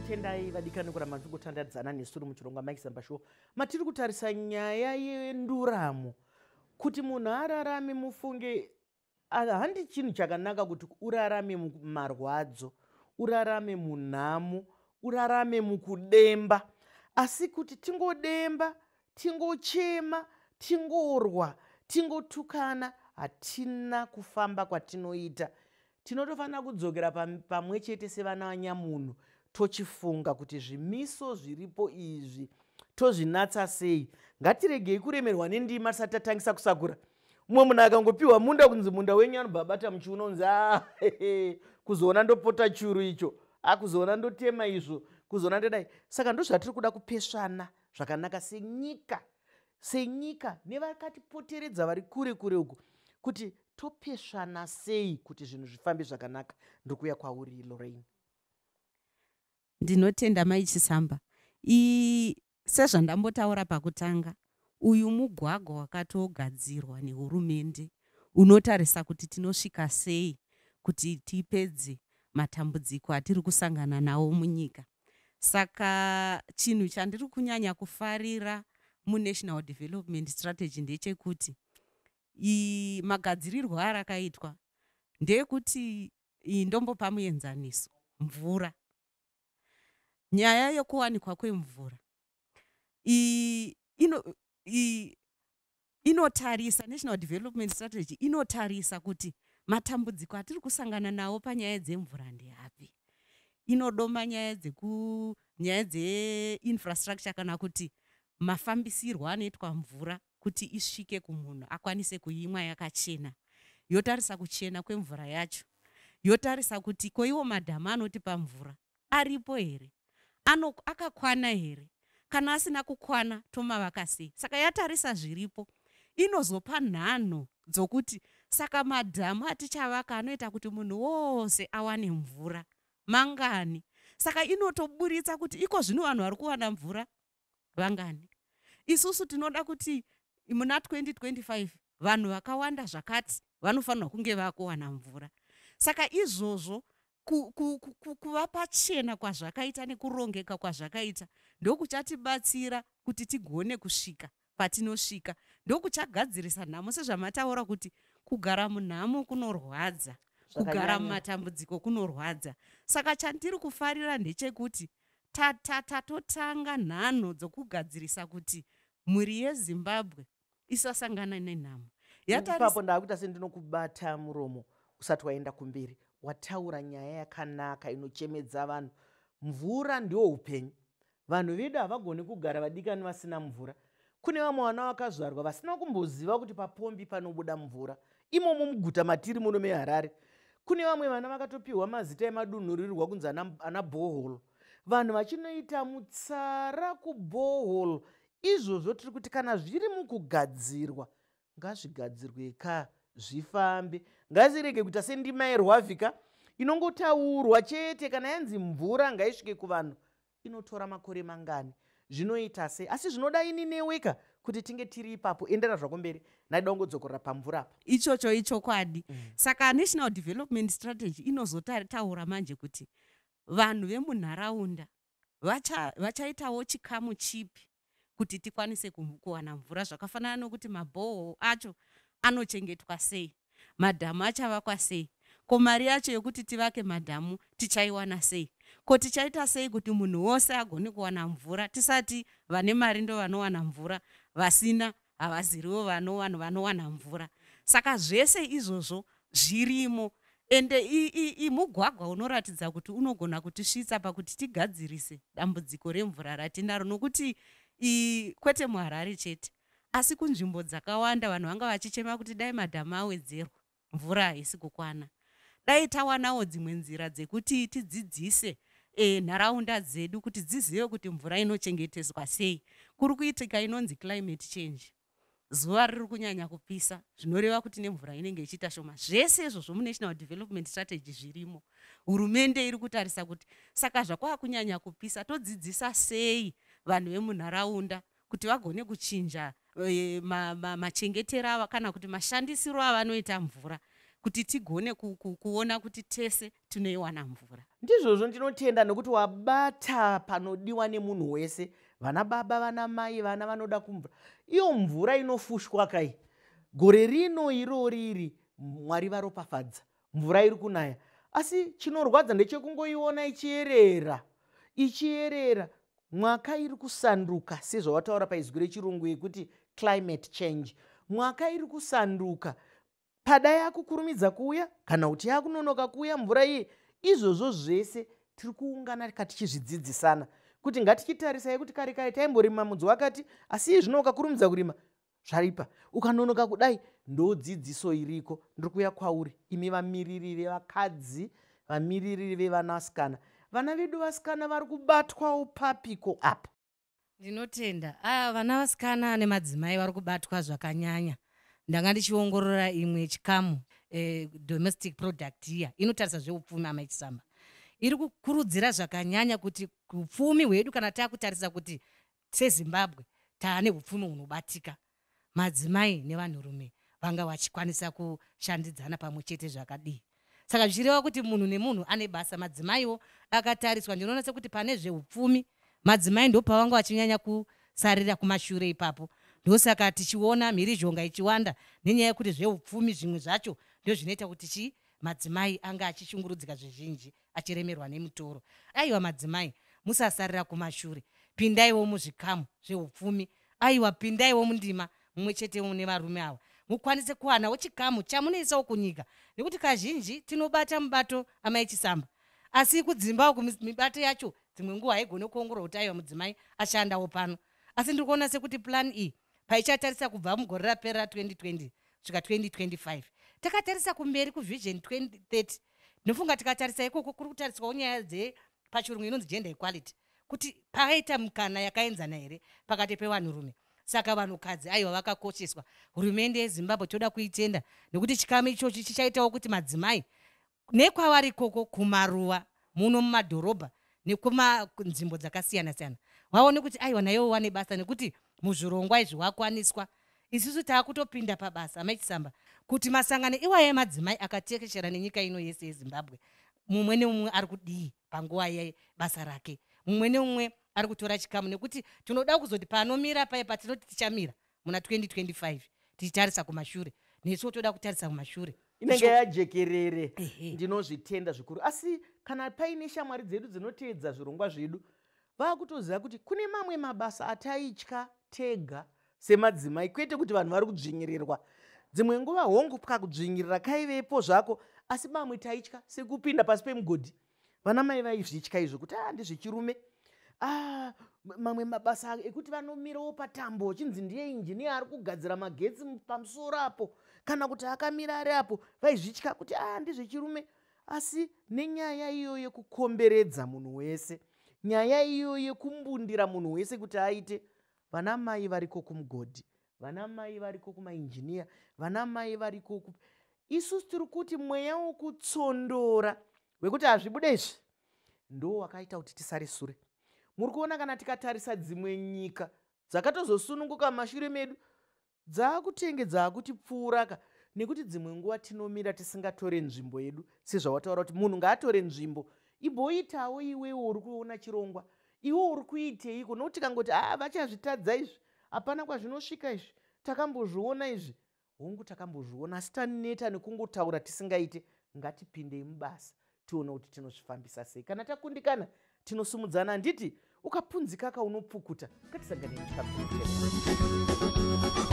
tendai vadikani kuramba kutandadzana nesu muchirongwa Mike Zamba Show matiri kutarisa nyaya yenduramo kuti munhu ararame mufunge handi chinhu chakanaka kuti urarame mumarwadzo, urarame munhamo, urarame mukudemba, asi kuti tingodemba, tingochema, tingorwa, tingotukana, hatina kufamba kwatinoita. Tinotofanira kudzokera pamwe chete sevana vanyamunhu tochifunga kuti zvimiso zviripo izvi tozvinatsa sei. Ngatiregei kuremerwa nendima tisati tatangisa kusakura. Mumwe munhu akangopiwa munda kunzi munda wenyu anobhabata muchiuno unzi kuzoona ndopota churu icho, kuzoona ndotema izvo, kuzoona ndodai. Saka ndozvatiri kuda kupesvana zvakanaka senyika nevakatipoteredza vari kure kure uku kuti topesvana sei kuti zvinhu zvifambe zvakanaka. Ndokuya kwauri Lorraine. Ndinotenda maichisamba sezvandambotaura pakutanga, uyu mugwagwa wakatogadzirwa nehurumende unotarisa kuti tinosvika sei kuti tipedze matambudziko atiri kusangana nawo munyika. Saka chinhu chandiri kunyanya kufarira muNational Development Strategy ndechekuti magadzirirwo arakaitwa ndeyekuti ndombopa muenzaniso mvura, nyaya yokuwanikwa kwemvura inotarisa, National Development Strategy inotarisa kuti matambudziko atiri kusangana nawo panyaya dzemvura ndeapi. Inodoma nyaya dzeinfrastructure kana kuti mafambisirwo anoitwa mvura kuti isvike kumunhu akwanise kuimwa yakachena. Yotarisa kuchena kwemvura yacho, yotarisa kuti koiwo madhamu anotipa mvura aripo here, akakwana here, kana asina kukwana tomavaka sei. Saka yatarisa zviripo, inozopa nhano dzokuti saka madhamu atichavaka anoita kuti munhu wose awane mvura mangani. Saka inotoburitsa kuti iko zvino vanhu vari kuwana mvura vangani. Isusu tinoda kuti muna 2025 vanhu vakawanda zvakati vanofanirwa kunge vakuwana mvura. Saka izvozvo kuva pachena kwazvakaita nekurongeka kwazvakaita ndokuchatibatsira kuti tigone kusvika patinosvika. Ndokuchagadzirisa nhamo sezvamataura kuti kugara munhamo kunorwadza, kugara mumatambudziko kunorwadza. Saka chandiri kufarira ndechekuti tatotanga nhano dzokugadzirisa kuti mhuri yeZimbabwe isasangana nenhamo. Ipapo ndakuita sendinokubata muromo usati waenda kumberi. Wataura nyaya yakanaka inochemedza vanhu. Mvura ndio upenyu. Vanhu vedu havagoni kugara vadikani vasina mvura. Kune vamwe vana vakazvarwa vasina kumboziva kuti papombi panobuda mvura. Imomo muguta matiri muno meHarare. Kune vamwe vana vakatopiwa mazita emadunhurirwa kunzi ana borehole. Vanhu vachinoita mutsara kuborehole. Izvozvo tiri kuti kana zviri mukugadzirwa ngazvigadzirwe zvifambe. Ngazirege kuita sendima yeRwavika inongotaurwa chete kana yanzi mvura ngaisvike kuvanhu inotora makore mangani. Zvinoita sei? Asi zvinoda ini neweka kuti tinge tiri ipapo. Endera zvako mberi. Ndaida kungodzokorera pamvura apa. Ichocho ichokwadi. Saka National Development Strategy inozotaura manje kuti vanhu vemunharaunda vachaitawo chikamu chipi kuti tikwanise kuwana mvura, zvakafanana nokuti mabhoho acho anochengetwa sei, madhamu achavakwa sei, ko mari yacho yokuti tivake madhamu tichaiwana sei, ko tichaita sei kuti munhu wose agone kuwana mvura, tisati vane mari ndo vanowana mvura, vasina havaziriwo vanowana mvura. Saka zvese izvozvo zvirimo. Ende mugwagwa unoratidza kuti unogona kutisvitsa pakuti tigadzirise dambudziko remvura ratinaro, nokuti kwete muHarare chete asi kunzvimbo dzakawanda vanhu vanga vachichema kuti dai madhamu awedzerwa mvura haisi kukwana. Dai tawanawo dzimwe nzira dzekuti tidzidzise nharaunda dzedu kuti dzizive kuti mvura inochengetedzwa sei. Kuri kuitika inonzi climate change, zuva riri kunyanya kupisa, zvinoreva kuti nemvura inenge ichiita shoma. Zvese izvozvo muNational Development Strategy zvirimo. Hurumende iri kutarisa kuti saka zvakwa kunyanya kupisa todzidzisa sei vanhu vemunharaunda kuti vagone kuchinja machengetero ava kana kuti mashandisiro avanoita mvura kuti tigone kuona kuti tese tinoiwana mvura. Ndizvozvo ndinotenda nokuti wabata panodiwa nemunhu wese, vana baba, vana mai, vana vanoda kumvura. Iyo mvura inofushwa kai. Gore rino iroriri Mwari varopafadza, mvura iri kunaya. Asi chinorwadza ndechekungoiona ichierera. Mwaka iri kusanduka, sezvawataura paizwi rechirungu yekuti climate change. Mwaka iri kusanduka. Pada yakukurumidza kuuya kana kuti yakunonoka kuuya mvura iyi, izvozvo zvese tiri kuungana tichizvidzidzisana kuti ngatichitarisai kuti kare kare taimborima mudzi wakati, asi zvino ukakurumidza kurima zvaripa, ukanonoka kudai. Ndodzidziso iriko ndiri kuuya kwauri imi vamiriri vevakadzi, vamiriri vevanasikana. Vana vedu vasikana vari kubatwawo papiko apa? Ndinotenda vana vasikana nemadzimai vari kubatwa zvakanyanya. Ndanga ndichiongorora imwe chikamu domestic product iya inotarisa zveupfumi amaichisamba. Iri kukurudzira zvakanyanya kuti upfumi hwedu kana takutarisa kuti seZimbabwe taane upfumi hunobatika, madzimai nevanhurume vanga vachikwanisa kushandidzana pamwe chete zvakadii. Saka zvichireva kuti munhu nemunhu ane basa. Madzimaiwo akatariswa, ndinoona sekuti pane zveupfumi madzimai ndo pavanga vachinyanya kusarira kumashure ipapo. Ndosaka tichiona mhirizhonga ichiwanda nenyaya yekuti zveupfumi zvimwe zvacho ndio zvinoita kuti madzimai anga achishungurudzika zvizhinji, achiremerwa nemutoro. Aiwa madzimai, musasarira kumashure, pindaiwo muzvikamu zveupfumi. Aiwa, pindaiwo mundima mumwe chete nevarume ava, mukwanise kuwanawo chikamu chamunoisawo kunyika. Nekuti kazhinji tinobata mubato amaichisamba, asi kudzimba uku mibato yacho dzimwe nguva haigone kuongorora kuti aiwa mudzimai ashandawo pano. Asi ndiri kuona sekuti plan iyi paichatarisa kubva mugore rapera 2020 kusvika 2025, takatarisa kumberi kuvision 2030. Ndinofunga tikatarisa ikoko kuri kutariswawo nyaya dzepachirungu inonzi gender equality, kuti paita mukana yakaenzana here pakati pevanhurume. Saka vanhukadzi aiwa vakakosheswa. Hurumende yeZimbabwe toda kuitenda nekuti chikamu ichochi chichaitawo kuti madzimai nekwavari koko kumaruwa muno mumadhorobha nekumanzvimbo dzakasiyana siyana vaone kuti aiwa nayo wane basa, nekuti muzvirongwa izvi wakwaniswa. Isusu taakutopinda pabasa amaichisamba kuti masangano iwaye madzimai akatekeshera nenyika ino yese yeZimbabwe. Mumwe neumwe ari kudii panguva yebasa rake, mumwe neumwe ari kutora chikamu, nekuti tinoda kuzoti panomira paye patinoti tichamira muna 2025 tichitarisa kumashure, nesuwo toda kutarisa kumashure inenge yajekerere. Ndinozvitenda zvikuru. Asi kana paine shamwari dzedu dzinoteedza zvirongwa zvedu, vakutoziva kuti kune mamwe mabasa ataitya tega semadzimai, kwete kuti vanhu vari kudzvinyirirwa. Dzimwe nguva hongu kakudzvinyirira kaivepo zvako, asi mamwe taitya sekupinda pasi pemugodhi. Vana mai vaizvitya izvo kuti ndezvechirume. Mamwe mabasa ekuti vanomirawo patambo chinzi ndiye injiniya ari kugadzira magetsi pamusoro apo, kana kuti akamira ari apo, vaizvitya kuti ndezvechirume. Asi nenyaya iyo yekukomberedza munhu wese, nyaya iyo yekumbundira munhu wese kuti aite, vana mai variko kumugodhi, vana mai variko kumainjiniya, vana mai variko isusu tiri kuti mweya wokutsondora wekuti hazvibude izvi ndo wakaita kuti tisare sure. Muri kuona kana tikatarisa dzimwe nyika dzakatozosununguka mumashure medu, dzaakutenge dzaakutipfuura, nekuti dzimwe nguva tinomira tisingatore nzvimbo yedu, sezvawataura kuti munhu ngaatore nzvimbo. Imboitawo iwewo uri kuona chirongwa, iwe uri kuiteiko? Nokuti tikangoti vachazvitadza izvi, hapana kwazvinosvika izvi, takambozviona izvi, hongu takambozviona, asi taneta nekungotaura tisingaite. Ngatipindei mubasa tione kuti tinozvifambisa sei. Kana takundikana tinosumudzana. Nditi ukapunzika kaunopukuta, ngatisangane nechikapu.